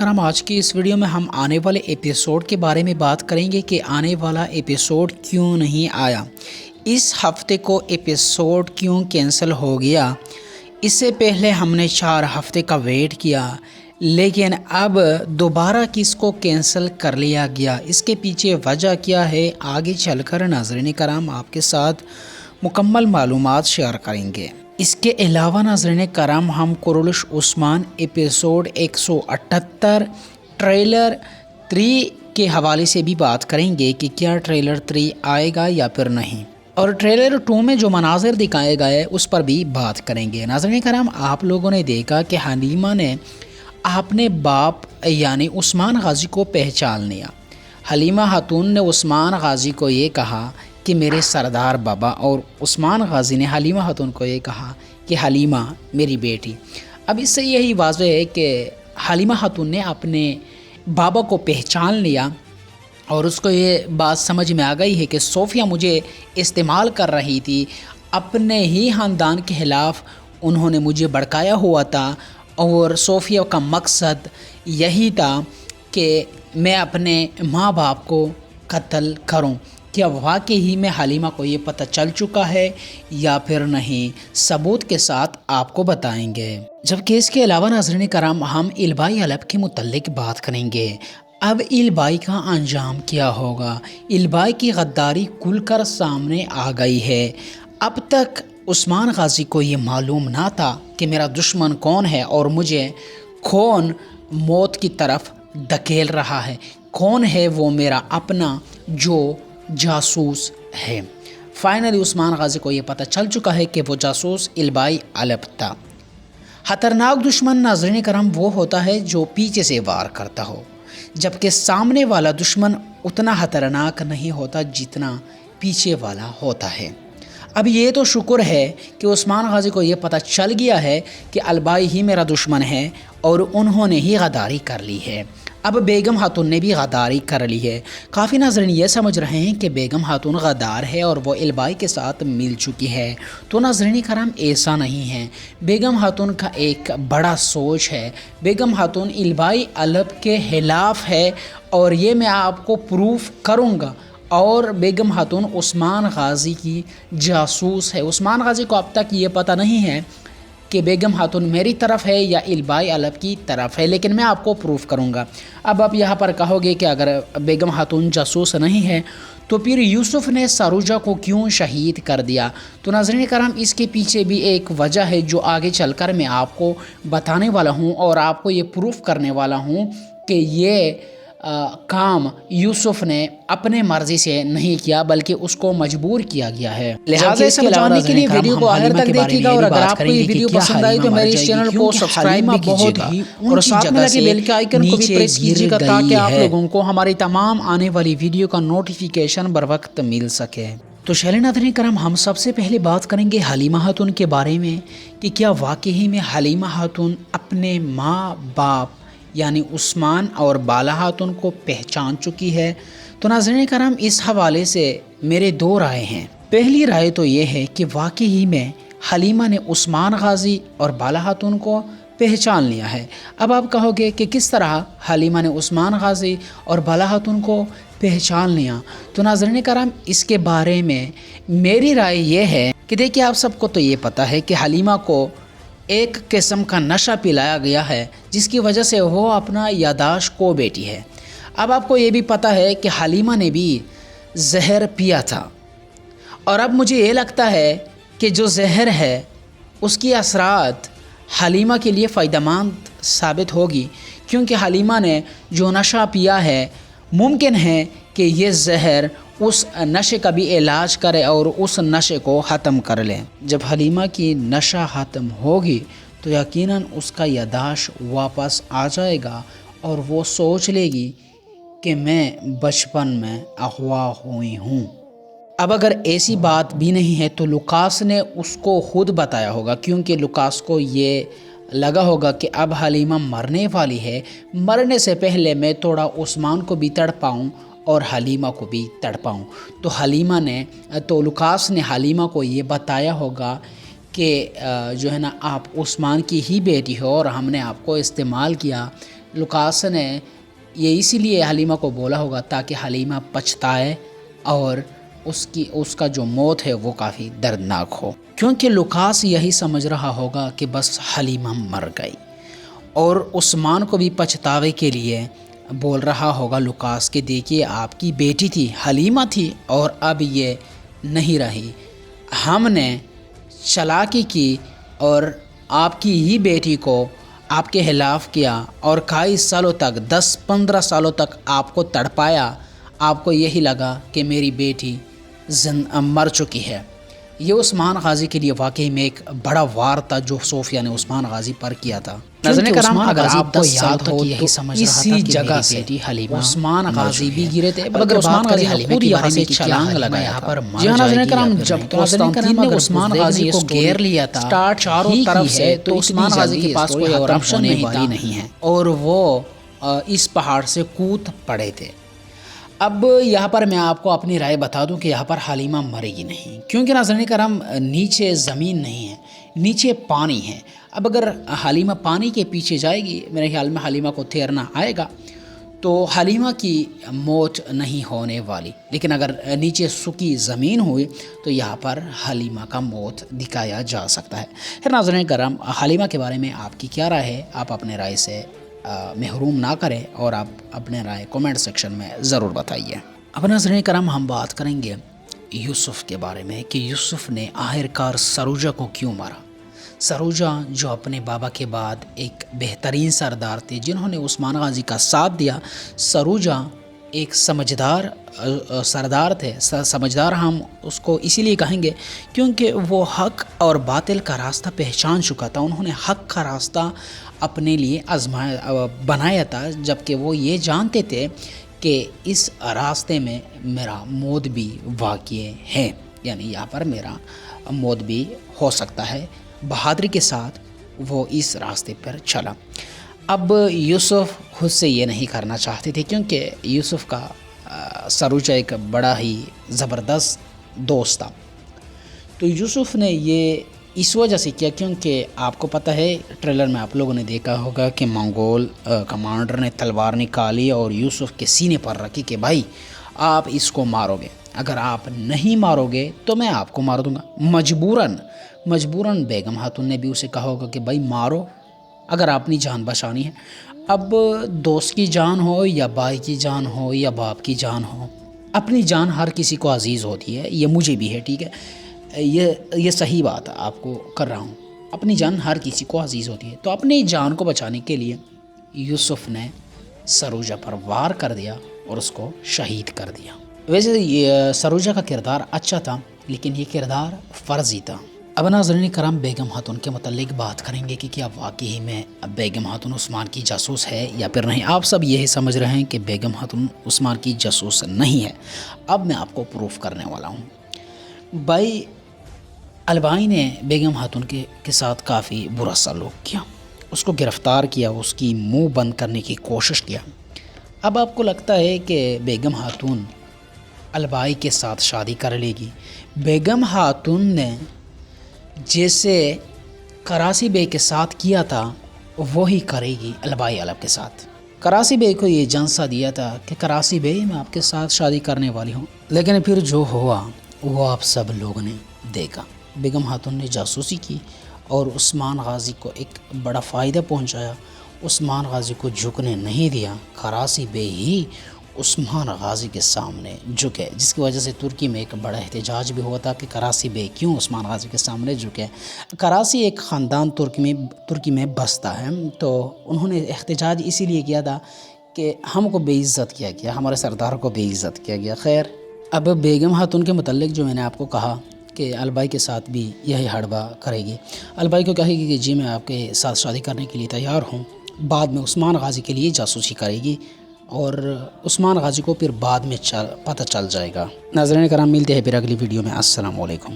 کرام آج کی اس ویڈیو میں ہم آنے والے ایپیسوڈ کے بارے میں بات کریں گے کہ آنے والا ایپیسوڈ کیوں نہیں آیا، اس ہفتے کو ایپیسوڈ کیوں کینسل ہو گیا۔ اس سے پہلے ہم نے 4 ہفتے کا ویٹ کیا، لیکن اب دوبارہ کس کو کینسل کر لیا گیا، اس کے پیچھے وجہ کیا ہے، آگے چل کر ناظرین کرام آپ کے ساتھ مکمل معلومات شیئر کریں گے۔ اس کے علاوہ ناظرین کرام ہم قرولش عثمان ایپیسوڈ 178 ٹریلر 3 کے حوالے سے بھی بات کریں گے کہ کیا ٹریلر 3 آئے گا یا پھر نہیں، اور ٹریلر 2 میں جو مناظر دکھائے گئے اس پر بھی بات کریں گے۔ ناظرین کرام آپ لوگوں نے دیکھا کہ حلیمہ نے اپنے باپ یعنی عثمان غازی کو پہچان لیا۔ حلیمہ خاتون نے عثمان غازی کو یہ کہا کہ میرے سردار بابا، اور عثمان غازی نے حلیمہ خاتون کو یہ کہا کہ حلیمہ میری بیٹی۔ اب اس سے یہی واضح ہے کہ حلیمہ خاتون نے اپنے بابا کو پہچان لیا، اور اس کو یہ بات سمجھ میں آ گئی ہے کہ صوفیہ مجھے استعمال کر رہی تھی، اپنے ہی خاندان کے خلاف انہوں نے مجھے بھڑکایا ہوا تھا، اور صوفیہ کا مقصد یہی تھا کہ میں اپنے ماں باپ کو قتل کروں۔ کیا واقعی میں حلیمہ کو یہ پتہ چل چکا ہے یا پھر نہیں، ثبوت کے ساتھ آپ کو بتائیں گے۔ جبکہ اس کے علاوہ ناظرین کرام ہم البائی الب کے متعلق بات کریں گے۔ اب البائی کا انجام کیا ہوگا، البائی کی غداری کھل کر سامنے آ گئی ہے۔ اب تک عثمان غازی کو یہ معلوم نہ تھا کہ میرا دشمن کون ہے، اور مجھے کون موت کی طرف دھکیل رہا ہے، کون ہے وہ میرا اپنا جو جاسوس ہے۔ فائنلی عثمان غازی کو یہ پتہ چل چکا ہے کہ وہ جاسوس البائی الب تھا۔ خطرناک دشمن ناظرین کرام وہ ہوتا ہے جو پیچھے سے وار کرتا ہو، جبکہ سامنے والا دشمن اتنا خطرناک نہیں ہوتا جتنا پیچھے والا ہوتا ہے۔ اب یہ تو شکر ہے کہ عثمان غازی کو یہ پتہ چل گیا ہے کہ البائی ہی میرا دشمن ہے، اور انہوں نے ہی غداری کر لی ہے۔ اب بیگم خاتون نے بھی غداری کر لی ہے۔ کافی ناظرین یہ سمجھ رہے ہیں کہ بیگم خاتون غدار ہے اور وہ البائی کے ساتھ مل چکی ہے، تو ناظرین کرام ایسا نہیں ہے۔ بیگم خاتون کا ایک بڑا سوچ ہے، بیگم خاتون البائی الب کے خلاف ہے، اور یہ میں آپ کو پروف کروں گا۔ اور بیگم خاتون عثمان غازی کی جاسوس ہے۔ عثمان غازی کو اب تک یہ پتہ نہیں ہے کہ بیگم خاتون میری طرف ہے یا البائی الب کی طرف ہے، لیکن میں آپ کو پروف کروں گا۔ اب آپ یہاں پر کہو گے کہ اگر بیگم خاتون جاسوس نہیں ہے تو پھر یوسف نے ساروجہ کو کیوں شہید کر دیا؟ تو ناظرین کرام اس کے پیچھے بھی ایک وجہ ہے جو آگے چل کر میں آپ کو بتانے والا ہوں، اور آپ کو یہ پروف کرنے والا ہوں کہ یہ کام یوسف نے اپنے مرضی سے نہیں کیا بلکہ اس کو مجبور کیا گیا ہے۔ لہٰذا اس کو جاننے کے لیے ویڈیو کو آخر تک دیکھیے گا، اور اگر آپ کو یہ ویڈیو پسند آئی تو میرے اس چینل کو سبسکرائب بھی کیجیے گا، اور ساتھ میں لگے بیل کے آئیکن کو بھی پریس کیجیے گا تاکہ آپ لوگوں کو ہماری تمام آنے والی ویڈیو کا نوٹیفیکیشن بر وقت مل سکے۔ تو چلیں ناظرین کرام ہم سب سے پہلے بات کریں گے حلیمہ خاتون کے بارے میں کہ کیا واقعی میں حلیمہ خاتون اپنے ماں باپ یعنی عثمان اور بالا خاتون کو پہچان چکی ہے؟ تو ناظرین کرام اس حوالے سے میرے 2 رائے ہیں۔ پہلی رائے تو یہ ہے کہ واقعی میں حلیمہ نے عثمان غازی اور بالا خاتون کو پہچان لیا ہے۔ اب آپ کہو گے کہ کس طرح حلیمہ نے عثمان غازی اور بالا خاتون کو پہچان لیا؟ تو ناظرین کرام اس کے بارے میں میری رائے یہ ہے کہ دیکھیے آپ سب کو تو یہ پتہ ہے کہ حلیمہ کو ایک قسم کا نشہ پلایا گیا ہے جس کی وجہ سے وہ اپنا یادداشت کھو بیٹھی ہے۔ اب آپ کو یہ بھی پتہ ہے کہ حلیمہ نے بھی زہر پیا تھا، اور اب مجھے یہ لگتا ہے کہ جو زہر ہے اس کی اثرات حلیمہ کے لیے فائدہ مند ثابت ہوگی، کیونکہ حلیمہ نے جو نشہ پیا ہے ممکن ہے کہ یہ زہر اس نشے کا بھی علاج کرے اور اس نشے کو ختم کر لے۔ جب حلیمہ کی نشہ ختم ہوگی تو یقیناً اس کا یادداشت واپس آ جائے گا، اور وہ سوچ لے گی کہ میں بچپن میں اغوا ہوئی ہوں۔ اب اگر ایسی بات بھی نہیں ہے تو لوکاس نے اس کو خود بتایا ہوگا، کیونکہ لوکاس کو یہ لگا ہوگا کہ اب حلیمہ مرنے والی ہے، مرنے سے پہلے میں تھوڑا عثمان کو بھی تڑپاؤں اور حلیمہ کو بھی تڑپاؤں۔ تو لوکاس نے حلیمہ کو یہ بتایا ہوگا کہ جو ہے نا آپ عثمان کی ہی بیٹی ہو، اور ہم نے آپ کو استعمال کیا لوکاس نے یہ اسی لیے حلیمہ کو بولا ہوگا تاکہ حلیمہ پچھتائے اور اس کا جو موت ہے وہ کافی دردناک ہو، کیونکہ لوکاس یہی سمجھ رہا ہوگا کہ بس حلیمہ مر گئی، اور عثمان کو بھی پچھتاوے کے لیے بول رہا ہوگا لوکاس کہ دیکھیے آپ کی بیٹی تھی، حلیمہ تھی، اور اب یہ نہیں رہی، ہم نے چالاکی کی اور آپ کی ہی بیٹی کو آپ کے خلاف کیا اور کئی سالوں تک 10-15 سالوں تک آپ کو تڑپایا، آپ کو یہی لگا کہ میری بیٹی مر چکی ہے۔ یہ عثمان غازی کے لیے واقعی میں ایک بڑا وار تھا جو صوفیہ نے عثمان غازی پر کیا تھا۔ ناظرین کرام، اگر آپ کو یاد ہو تو اسی جگہ سے عثمان غازی بھی گرے تھے، اگر عثمان غازی خود یہاں سے چھلانگ لگایا تھا۔ جی ہاں ناظرین کرام، جب قسطنطین نے عثمان غازی کو گھیر لیا تھا چاروں طرف سے، تو عثمان غازی کے پاس کوئی اور آپشن نہیں ہے اور وہ اس پہاڑ سے کود پڑے تھے۔ اب یہاں پر میں آپ کو اپنی رائے بتا دوں کہ یہاں پر حلیمہ مرے گی نہیں، کیونکہ ناظرین کرام نیچے زمین نہیں ہے، نیچے پانی ہے۔ اب اگر حلیمہ پانی کے پیچھے جائے گی، میرے خیال میں حلیمہ کو تیرنا آئے گا، تو حلیمہ کی موت نہیں ہونے والی، لیکن اگر نیچے سوکھی زمین ہوئی تو یہاں پر حلیمہ کا موت دکھایا جا سکتا ہے۔ پھر ناظرین کرام، حلیمہ کے بارے میں آپ کی کیا رائے ہے؟ آپ اپنے رائے سے محروم نہ کریں اور آپ اپنے رائے کومنٹ سیکشن میں ضرور بتائیے۔ اب ناظرین کرام، ہم بات کریں گے یوسف کے بارے میں کہ یوسف نے آخرکار سروجہ کو کیوں مارا۔ سروجہ جو اپنے بابا کے بعد ایک بہترین سردار تھے جنہوں نے عثمان غازی کا ساتھ دیا، سروجہ ایک سمجھدار سردار تھے۔ سمجھدار ہم اس کو اسی لیے کہیں گے کیونکہ وہ حق اور باطل کا راستہ پہچان چکا تھا۔ انہوں نے حق کا راستہ اپنے لیے بنایا تھا، جبکہ وہ یہ جانتے تھے کہ اس راستے میں میرا موت بھی واقع ہے، یعنی یہاں پر میرا موت بھی ہو سکتا ہے۔ بہادری کے ساتھ وہ اس راستے پر چلا۔ اب یوسف خود سے یہ نہیں کرنا چاہتے تھے کیونکہ یوسف کا سروجہ ایک بڑا ہی زبردست دوست تھا، تو یوسف نے یہ اس وجہ سے کیا کیونکہ آپ کو پتہ ہے، ٹریلر میں آپ لوگوں نے دیکھا ہوگا کہ منگول کمانڈر نے تلوار نکالی اور یوسف کے سینے پر رکھی کہ بھائی آپ اس کو مارو گے، اگر آپ نہیں مارو گے تو میں آپ کو مار دوں گا۔ مجبوراً بیگم خاتون نے بھی اسے کہا ہوگا کہ بھائی مارو اگر اپنی جان بچانی ہے۔ اب دوست کی جان ہو یا بھائی کی جان ہو یا باپ کی جان ہو، اپنی جان ہر کسی کو عزیز ہوتی ہے، یہ مجھے بھی ہے، ٹھیک ہے، یہ صحیح بات آپ کو کر رہا ہوں، اپنی جان ہر کسی کو عزیز ہوتی ہے۔ تو اپنی جان کو بچانے کے لیے یوسف نے سروجہ پر وار کر دیا اور اس کو شہید کر دیا۔ ویسے یہ سروجہ کا کردار اچھا تھا، لیکن یہ کردار فرضی تھا۔ اب ناظرین کرام، بیگم خاتون کے متعلق بات کریں گے کہ کیا واقعی میں بیگم خاتون عثمان کی جاسوس ہے یا پھر نہیں۔ آپ سب یہی سمجھ رہے ہیں کہ بیگم خاتون عثمان کی جاسوس نہیں ہے، اب میں آپ کو پروف کرنے والا ہوں۔ بھائی البائی نے بیگم خاتون کے ساتھ کافی برا سلوک کیا، اس کو گرفتار کیا، اس کی منہ بند کرنے کی کوشش کیا۔ اب آپ کو لگتا ہے کہ بیگم خاتون البائی کے ساتھ شادی کر لے گی؟ بیگم خاتون نے جیسے کراسی بے کے ساتھ کیا تھا وہی کرے گی البائی علب کے ساتھ۔ کراسی بے کو یہ جنسا دیا تھا کہ کراسی بے میں آپ کے ساتھ شادی کرنے والی ہوں، لیکن پھر جو ہوا وہ آپ سب لوگوں نے دیکھا۔ بیگم خاتون نے جاسوسی کی اور عثمان غازی کو ایک بڑا فائدہ پہنچایا، عثمان غازی کو جھکنے نہیں دیا۔ کراسی بے ہی عثمان غازی کے سامنے جھکے، جس کی وجہ سے ترکی میں ایک بڑا احتجاج بھی ہوا تھا کہ کراسی بے کیوں عثمان غازی کے سامنے جھکے۔ کراسی ایک خاندان ترکی میں بستا ہے، تو انہوں نے احتجاج اسی لیے کیا تھا کہ ہم کو بے عزت کیا گیا، ہمارے سردار کو بے عزت کیا گیا۔ خیر، اب بیگم خاتون کے متعلق جو میں نے آپ کو کہا کہ البائی کے ساتھ بھی یہی ہڑبا کرے گی، البائی کو کہے گی کہ جی میں آپ کے ساتھ شادی کرنے کے لیے تیار ہوں، بعد میں عثمان غازی کے لیے جاسوسی کرے گی اور عثمان غازی کو پھر بعد میں پتہ چل جائے گا۔ ناظرین کرام، ملتے ہیں پھر اگلی ویڈیو میں۔ السلام علیکم۔